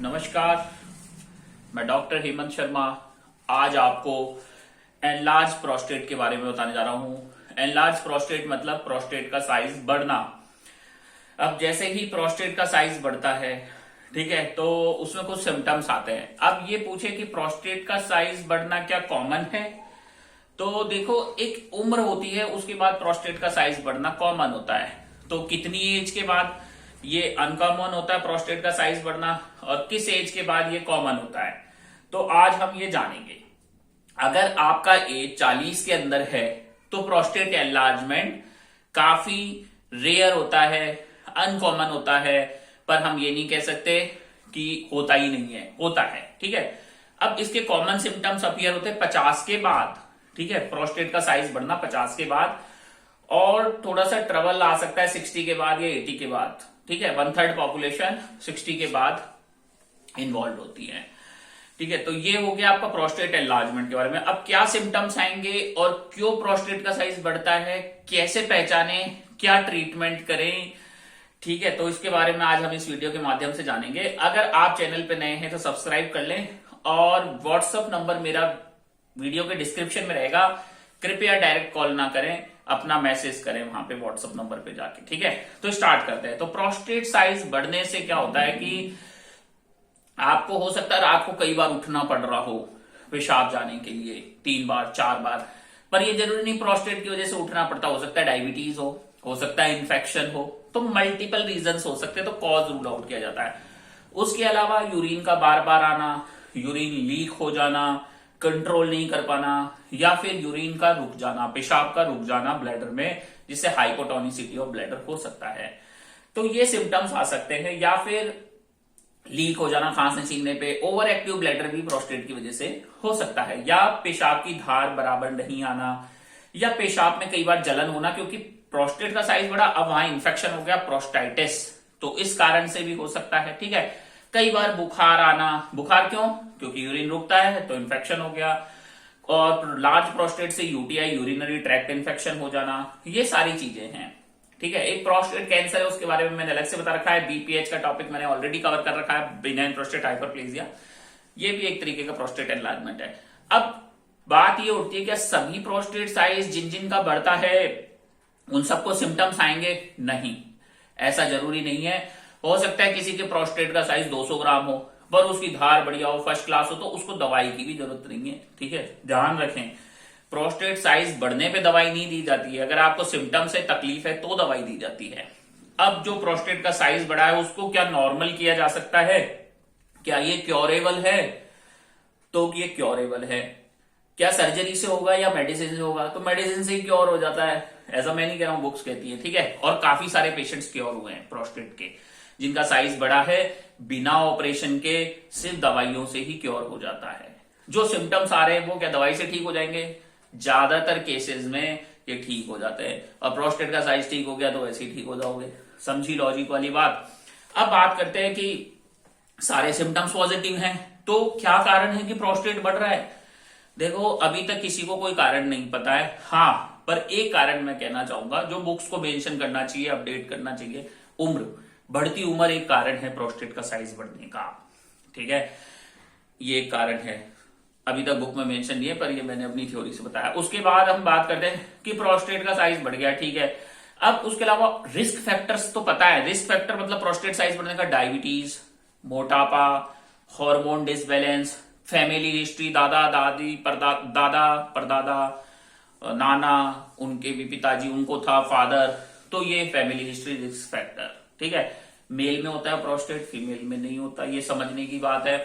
नमस्कार, मैं डॉक्टर हेमंत शर्मा आज आपको एनलार्ज प्रोस्टेट के बारे में बताने जा रहा हूं। एनलार्ज प्रोस्टेट मतलब प्रोस्टेट का साइज बढ़ना। अब जैसे ही प्रोस्टेट का साइज बढ़ता है, ठीक है, तो उसमें कुछ सिम्टम्स आते हैं। अब ये पूछे कि प्रोस्टेट का साइज बढ़ना क्या कॉमन है, तो देखो एक उम्र होती है, उसके बाद प्रोस्टेट का साइज बढ़ना कॉमन होता है। तो कितनी एज के बाद ये अनकॉमन होता है प्रोस्टेट का साइज बढ़ना, और किस एज के बाद ये कॉमन होता है, तो आज हम ये जानेंगे। अगर आपका एज 40 के अंदर है तो प्रोस्टेट एनलार्जमेंट काफी रेयर होता है, अनकॉमन होता है, पर हम ये नहीं कह सकते कि होता ही नहीं है, होता है, ठीक है। अब इसके कॉमन सिम्टम्स अपीयर होते हैं 50 के बाद, ठीक है, प्रोस्टेट का साइज बढ़ना 50 के बाद, और थोड़ा सा ट्रबल आ सकता है 60 के बाद या 80 के बाद, ठीक है। 1/3 पॉपुलेशन 60 के बाद इन्वॉल्व होती है, ठीक है। तो ये हो गया आपका प्रोस्टेट एनलार्जमेंट के बारे में। अब क्या सिम्टम्स आएंगे और क्यों प्रोस्टेट का साइज बढ़ता है, कैसे पहचाने, क्या ट्रीटमेंट करें, ठीक है, तो इसके बारे में आज हम इस वीडियो के माध्यम से जानेंगे। अगर आप चैनल पे नए हैं तो सब्सक्राइब कर लें, और व्हाट्सएप नंबर मेरा वीडियो के डिस्क्रिप्शन में रहेगा, कृपया डायरेक्ट कॉल ना करें, अपना मैसेज करें वहां पे व्हाट्सएप नंबर पे जाके, ठीक है। तो स्टार्ट करते हैं। तो प्रोस्टेट साइज बढ़ने से क्या होता है कि आपको हो सकता है रात को कई बार उठना पड़ रहा हो पेशाब जाने के लिए, 3 बार 4 बार, पर ये जरूरी नहीं प्रोस्टेट की वजह से उठना पड़ता, हो सकता है डायबिटीज हो सकता है इन्फेक्शन हो, तो मल्टीपल रीजंस हो सकते हैं, तो कॉज रूल आउट किया जाता है। उसके अलावा यूरिन का बार बार आना, यूरिन लीक हो जाना, कंट्रोल नहीं कर पाना, या फिर यूरिन का रुक जाना, पेशाब का रुक जाना ब्लैडर में, जिससे हाइपोटोनिसिटी ऑफ ब्लैडर हो सकता है। तो ये सिम्टम्स आ सकते हैं। या फिर लीक हो जाना खांसने छींकने पे, ओवर एक्टिव ब्लैडर भी प्रोस्टेट की वजह से हो सकता है। या पेशाब की धार बराबर नहीं आना, या पेशाब में कई बार जलन होना, क्योंकि प्रोस्टेट का साइज बढ़ा, अब वहां इंफेक्शन हो गया, प्रोस्टाइटिस, तो इस कारण से भी हो सकता है, ठीक है। कई बार बुखार आना, बुखार क्यों, क्योंकि यूरिन रुकता है तो इन्फेक्शन हो गया। और लार्ज प्रोस्टेट से यूटीआई, यूरिनरी ट्रैक्ट इन्फेक्शन हो जाना, ये सारी चीजें हैं, ठीक है। एक प्रोस्टेट कैंसर है, उसके बारे में मैंने अलग से बता रखा है। बीपीएच का टॉपिक मैंने ऑलरेडी कवर कर रखा है, बिनाइन प्रोस्टेट हाइपरप्लेजिया, ये भी एक तरीके का प्रोस्टेट एनलार्जमेंट है। अब बात ये उठती है कि सभी प्रोस्टेट साइज जिन जिन का बढ़ता है उन सबको सिम्टम्स आएंगे, नहीं, ऐसा जरूरी नहीं है। हो सकता है किसी के प्रोस्टेट का साइज 200 ग्राम हो, पर उसकी धार बढ़िया हो, फर्स्ट क्लास हो, तो उसको दवाई की भी जरूरत नहीं है, ठीक है। ध्यान रखें, प्रोस्टेट साइज बढ़ने पे दवाई नहीं दी जाती है, अगर आपको सिम्टम्स से तकलीफ है तो दवाई दी जाती है। अब जो प्रोस्टेट का साइज बढ़ा है उसको क्या नॉर्मल किया जा सकता है, क्या ये क्योरेबल है, तो ये क्योरेबल है। क्या सर्जरी से होगा या मेडिसिन से होगा, तो मेडिसिन से ही क्योर हो जाता है, ऐसा मैं नहीं कह रहा हूं, बुक्स कहती है, ठीक है। और काफी सारे पेशेंट्स क्योर हुए हैं प्रोस्टेट के, जिनका साइज बढ़ा है, बिना ऑपरेशन के सिर्फ दवाइयों से ही क्योर हो जाता है। जो सिम्टम्स आ रहे हैं वो क्या दवाई से ठीक हो जाएंगे, ज्यादातर केसेस में ये ठीक हो जाते हैं। और प्रोस्टेट का साइज ठीक हो गया तो वैसे ही ठीक हो जाओगे, समझी लॉजिक वाली बात। अब बात करते हैं कि सारे सिम्टम्स पॉजिटिव हैं, तो क्या कारण है कि प्रोस्टेट बढ़ रहा है। देखो अभी तक किसी को कोई कारण नहीं पता है, हाँ, पर एक कारण मैं कहना चाहूंगा जो बुक्स को मेंशन करना चाहिए, अपडेट करना चाहिए, उम्र, बढ़ती उम्र एक कारण है प्रोस्टेट का साइज बढ़ने का, ठीक है, ये एक कारण है। अभी तक बुक में मेंशन नहीं है, पर ये मैंने अपनी थ्योरी से बताया। उसके बाद हम बात करते हैं कि प्रोस्टेट का साइज बढ़ गया, ठीक है। अब उसके अलावा रिस्क फैक्टर्स तो पता है, रिस्क फैक्टर मतलब प्रोस्टेट साइज बढ़ने का डायबिटीज, मोटापा, हार्मोन डिसबैलेंस, फैमिली हिस्ट्री, दादा दादी, दादा परदादा, नाना, उनके भी पिताजी, उनको था फादर, तो ये फैमिली हिस्ट्री रिस्क फैक्टर, ठीक है। मेल में होता है प्रोस्टेट, फीमेल में नहीं होता, ये समझने की बात है,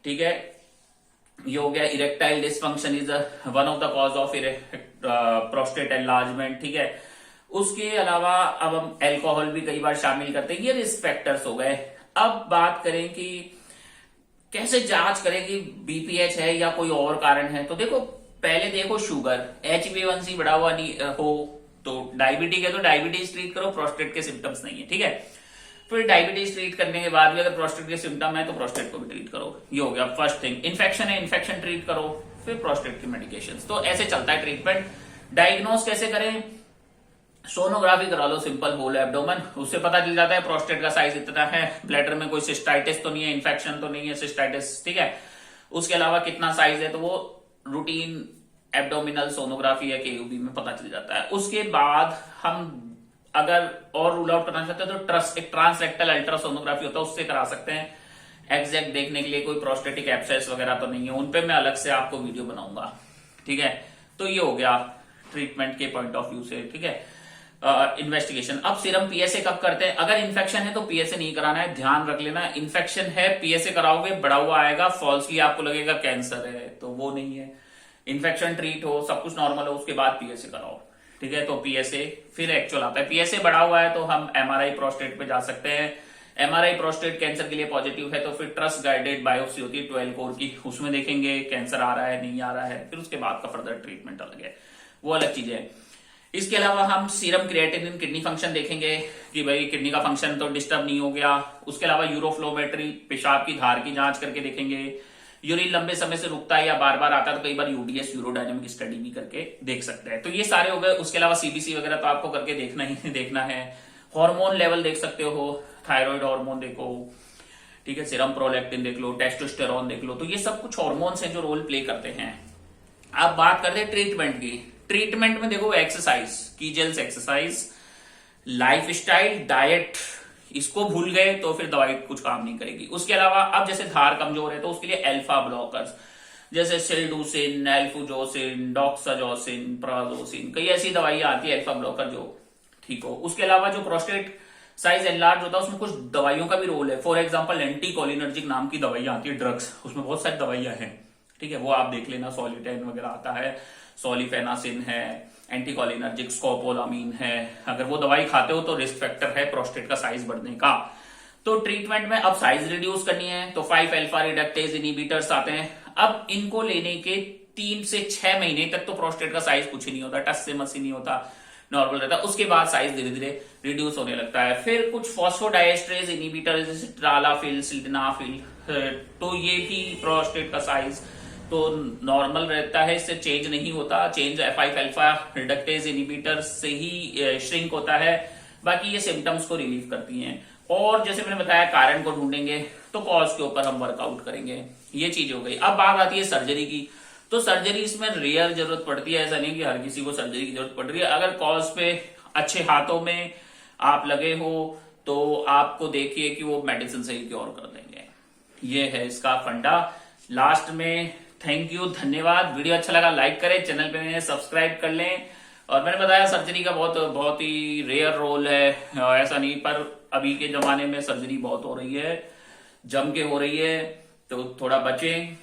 ठीक है। ये हो गया erectile dysfunction is one of the cause of prostate enlargement, ठीक है। उसके अलावा अब हम एल्कोहल भी कई बार शामिल करते हैं, ये रिस्क फैक्टर्स हो गए। अब बात करें कि कैसे जांच करें कि बीपीएच है या कोई और कारण है, तो देखो पहले देखो शुगर, HbA1c बढ़ा हुआ हो तो डायबिटीज है तो डायबिटीज ट्रीट करो, प्रोस्टेट के सिम्टम्स नहीं है, ठीक है। फिर डायबिटीज ट्रीट करने के बाद भी अगर प्रोस्टेट के सिम्टम है तो प्रोस्टेट को भी ट्रीट करो, ये हो गया फर्स्ट थिंग। इन्फेक्शन है, इन्फेक्शन ट्रीट करो, फिर प्रोस्टेट की मेडिकेशन, तो ऐसे चलता है ट्रीटमेंट। डायग्नोज कैसे करें, सोनोग्राफी करा लो, सिंपल होल एब्डोमेन, उससे पता चल जाता है प्रोस्टेट का साइज इतना है, ब्लैडर में कोई सिस्टाइटिस तो नहीं है, इन्फेक्शन तो नहीं है, सिस्टाइटिस ठीक है। उसके अलावा कितना साइज है तो वो रूटीन एब्डोमिनल सोनोग्राफी या केयूबी में पता चल जाता है। उसके बाद हम अगर और रूल आउट करना चाहते हैं तो एक ट्रांसरेक्टल अल्ट्रासोनोग्राफी होता है, उससे करा सकते हैं एग्जैक्ट देखने के लिए कोई प्रोस्टेटिक एब्सेस वगैरह तो नहीं है, उनपे मैं अलग से आपको वीडियो बनाऊंगा, ठीक है। तो ये हो गया ट्रीटमेंट के पॉइंट ऑफ व्यू से, ठीक है। इन्वेस्टिगेशन। अब सीरम पीएसए कब करते हैं? अगर इन्फेक्शन है तो पीएसए नहीं कराना है, ध्यान रख लेना। इन्फेक्शन है पीएसए कराओगे बड़ा हुआ आएगा, फॉल्सली आपको लगेगा कैंसर है, तो वो नहीं है। इन्फेक्शन ट्रीट हो, सब कुछ नॉर्मल हो, उसके बाद पीएसए कराओ, ठीक है। तो पीएसए फिर एक्चुअल आता है। पीएसए बढ़ा हुआ है तो हम एमआरआई प्रोस्टेट पे जा सकते हैं। एमआरआई प्रोस्टेट कैंसर के लिए पॉजिटिव है तो फिर ट्रस्ट गाइडेड बायोप्सी होती है 12 कोर की, उसमें देखेंगे कैंसर आ रहा है नहीं आ रहा है, फिर उसके बाद का फर्दर ट्रीटमेंट अलग है, वो अलग चीजें है। इसके अलावा हम सीरम क्रिएटिनिन किडनी फंक्शन देखेंगे कि भाई किडनी का फंक्शन तो डिस्टर्ब नहीं हो गया। उसके अलावा यूरोफ्लोमेट्री, पेशाब की धार की जांच करके देखेंगे। यूरिन लंबे समय से रुकता है या बार बार आता है तो कई बार यूडीएस यूरोडायनेमिक स्टडी भी करके देख सकते हैं। तो ये सारे हो गए। उसके अलावा सीबीसी वगैरह तो आपको करके देखना ही देखना है। हार्मोन लेवल देख सकते हो, थायराइड हार्मोन देखो, ठीक है, सीरम प्रोलैक्टिन देख लो, टेस्टोस्टेरोन देख लो। तो ये सब कुछ हार्मोन्स हैं जो रोल प्ले करते हैं। अब बात करते हैं ट्रीटमेंट की। ट्रीटमेंट में देखो exercise, kegels exercise, lifestyle, diet, इसको भूल गए तो फिर दवाई कुछ काम नहीं करेगी। उसके अलावा अब जैसे धार कमजोर है तो उसके लिए अल्फा ब्लॉकर्स जैसे सिल्डूसिन, एल्फुजोसिन, डॉक्साजोसिन, प्राजोसिन, कई ऐसी दवाइयां आती है अल्फा ब्लॉकर जो ठीक हो। उसके अलावा जो प्रोस्टेट साइज एनलार्ज होता है उसमें कुछ दवाइयों का भी रोल है। फॉर एग्जांपल एंटीकोलिनर्जिक नाम की दवाइयां आती है, ड्रग्स, उसमें बहुत सारी दवाइयां हैं, ठीक है, वो आप देख लेना। सॉलिटेन वगैरह आता है, सॉलिफेनासिन है, एंटीकोलिनर्जिक स्कोपोलामीन है। अगर वो दवाई खाते हो तो रिस्क फैक्टर है प्रोस्टेट का साइज बढ़ने का। तो ट्रीटमेंट में अब साइज रिड्यूस करनी है तो 5 अल्फा रिडक्टेज इनहिबिटर्स आते हैं। अब इनको लेने के 3 से 6 महीने तक तो प्रोस्टेट का साइज कुछ ही नहीं होता, टस से मस ही नहीं होता, नॉर्मल रहता है। उसके बाद साइज धीरे धीरे रिड्यूस होने लगता है। फिर कुछ फॉस्फोडाइएस्ट्रेज इनहिबिटर जैसे ट्रालाफिल, सिल्डेनाफिल, तो ये भी प्रोस्टेट का साइज तो नॉर्मल रहता है, इससे चेंज नहीं होता। चेंज 5 अल्फा रिडक्टेज इनहिबिटर से ही श्रिंक होता है। बाकी ये सिम्टम्स को रिलीव करती हैं। और जैसे मैंने बताया कारण को ढूंढेंगे तो कॉज के ऊपर हम वर्कआउट करेंगे, ये चीज हो गई। अब बात आती है सर्जरी की। तो सर्जरी इसमें रेयर जरूरत पड़ती है, ऐसा नहीं कि हर किसी को सर्जरी की जरूरत पड़ रही है। अगर कॉज पे अच्छे हाथों में आप लगे हो तो आपको देखिए कि वो मेडिसिन से ही क्योर कर देंगे। ये है इसका फंडा। लास्ट में थैंक यू, धन्यवाद। वीडियो अच्छा लगा लाइक करें, चैनल पे सब्सक्राइब कर लें। और मैंने बताया सर्जरी का बहुत बहुत ही रेयर रोल है, ऐसा नहीं, पर अभी के जमाने में सर्जरी बहुत हो रही है, जम के हो रही है, तो थोड़ा बचें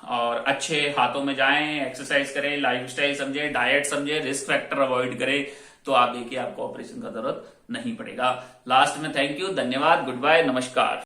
और अच्छे हाथों में जाएं, एक्सरसाइज करें, लाइफस्टाइल समझें, डाइट समझें, रिस्क फैक्टर अवॉइड करें, तो आप देखिए आपको ऑपरेशन का जरूरत नहीं पड़ेगा। लास्ट में थैंक यू, धन्यवाद, गुड बाय, नमस्कार।